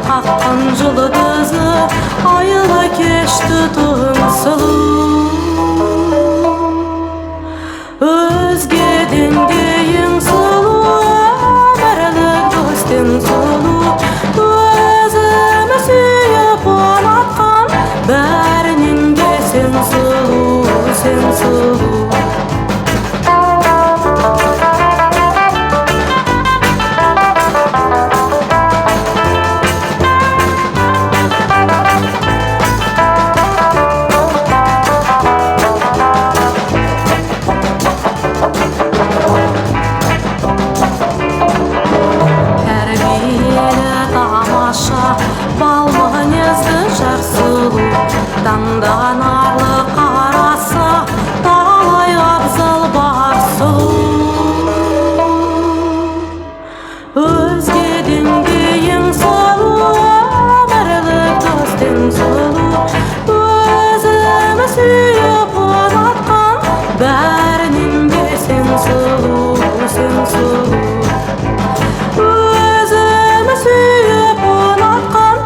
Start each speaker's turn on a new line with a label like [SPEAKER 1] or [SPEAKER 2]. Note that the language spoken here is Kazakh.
[SPEAKER 1] Аққан жұлдызы айла кешті тыңсылу. Өзгеден дейін сұлу, өмірлік достың сұлу. Өзімі сүйіп ұнатқан, бәрінен де сен сұлу, сен сұлу. Балмағанезді жар сұлу, таңдаған арлы қарасы, талай абзал бар сұлу. Өзгеден дейін сұлу, өмірлік достың сұлу. Өзімі сүйіп ұнатқан, бәрінен де сен сұлу, сен сұлу. Өзімі сүйіп ұнатқан,